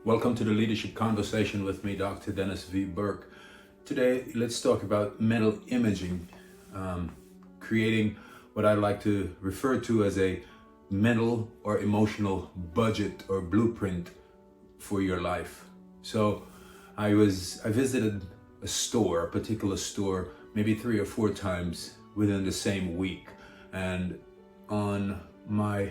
Welcome to the Leadership Conversation with me, Dr. Dennis V. Burke. Today, let's talk about mental imaging, creating what I like to refer to as a mental or emotional budget or blueprint for your life. So I visited a particular store, maybe 3 or 4 times within the same week. And on my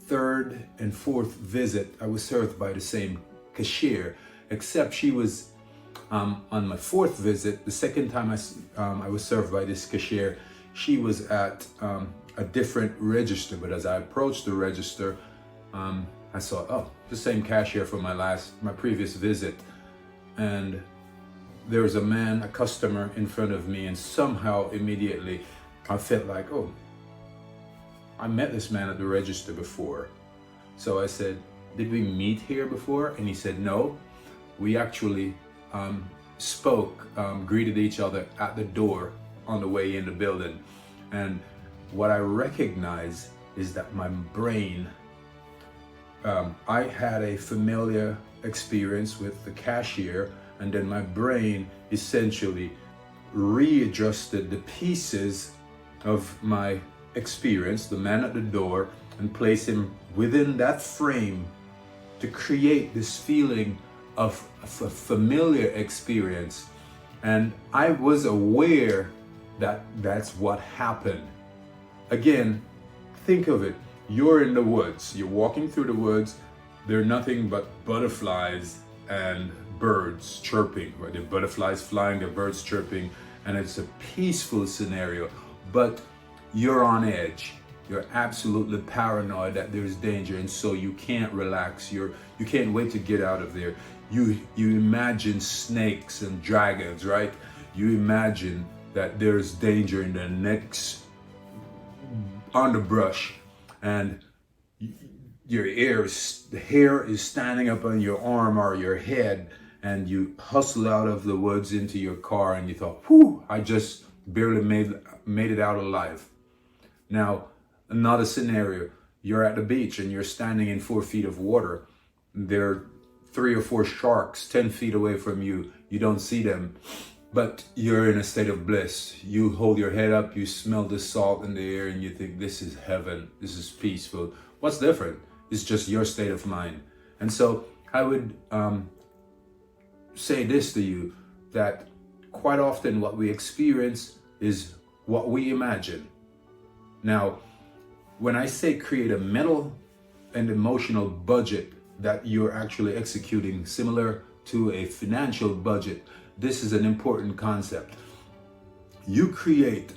third and fourth visit, I was served by the same cashier, except she was on my fourth visit. The second time I was served by this cashier, she was at a different register. But as I approached the register, I saw, the same cashier from my previous visit. And there was a customer in front of me, and somehow immediately I felt like, I met this man at the register before. So I said, did we meet here before? And he said, no, we actually greeted each other at the door on the way in the building. And what I recognize is that my brain, I had a familiar experience with the cashier, and then my brain essentially readjusted the pieces of my experience, the man at the door, and place him within that frame to create this feeling of a familiar experience. And I was aware that that's what happened. Again, think of it. You're in the woods. You're walking through the woods. There are nothing but butterflies and birds chirping, right? There are butterflies flying, there are birds chirping, and it's a peaceful scenario. But you're on edge. You're absolutely paranoid that there's danger, and so you can't relax. You can't wait to get out of there. You imagine snakes and dragons, right? You imagine that there's danger in the next underbrush, and the hair is standing up on your arm or your head, and you hustle out of the woods into your car, and you thought, whew, I just barely made it out alive. Now, another scenario, you're at the beach and you're standing in 4 feet of water. There are 3 or 4 sharks 10 feet away from you. You don't see them, but you're in a state of bliss. You hold your head up, you smell the salt in the air, and you think, this is heaven, this is peaceful. What's different? It's just your state of mind. And so I would say this to you, that quite often what we experience is what we imagine. Now, when I say create a mental and emotional budget that you're actually executing similar to a financial budget, this is an important concept. You create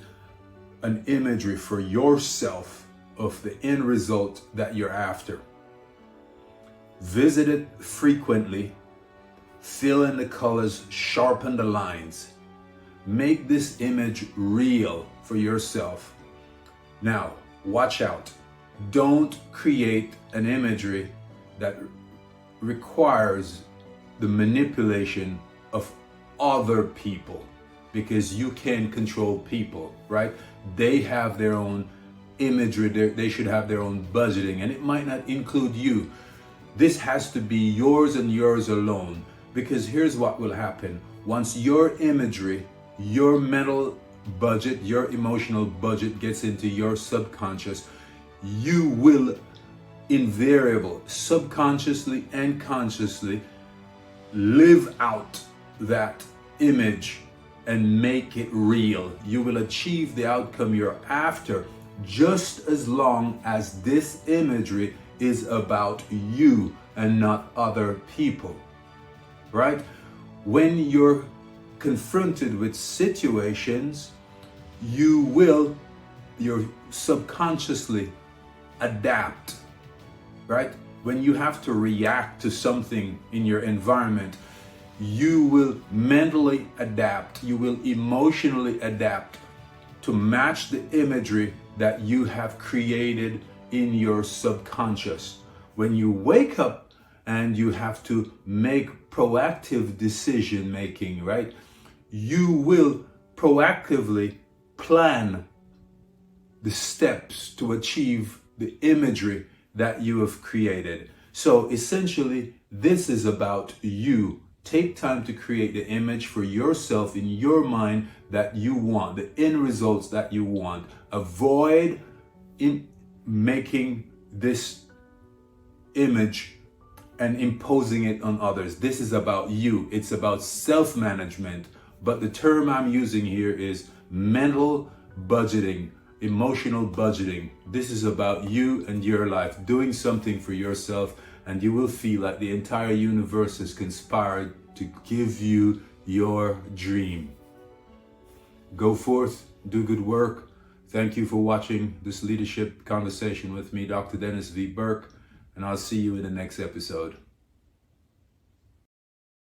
an imagery for yourself of the end result that you're after. Visit it frequently, fill in the colors, sharpen the lines. Make this image real for yourself. Now, watch out. Don't create an imagery that requires the manipulation of other people, because you can't control people, right? They have their own imagery, they should have their own budgeting, and it might not include you. This has to be yours and yours alone, because here's what will happen. Once your imagery, your mental budget, your emotional budget gets into your subconscious, you will invariably, subconsciously and consciously, live out that image and make it real. You will achieve the outcome you're after, just as long as this imagery is about you and not other people, right? When you're confronted with situations, you're subconsciously adapt, right? When you have to react to something in your environment, you will mentally adapt, you will emotionally adapt to match the imagery that you have created in your subconscious. When you wake up and you have to make proactive decision making, right? You will proactively plan the steps to achieve the imagery that you have created. So essentially, This is about you. Take time to create the image for yourself in your mind that you want, the end results that you want. Avoid making this image and imposing it on others. This is about you. It's about self-management. But the term I'm using here is mental budgeting, emotional budgeting. This is about you and your life, doing something for yourself, and you will feel like the entire universe has conspired to give you your dream. Go forth, do good work. Thank you for watching this leadership conversation with me, Dr. Dennis V. Burke, and I'll see you in the next episode.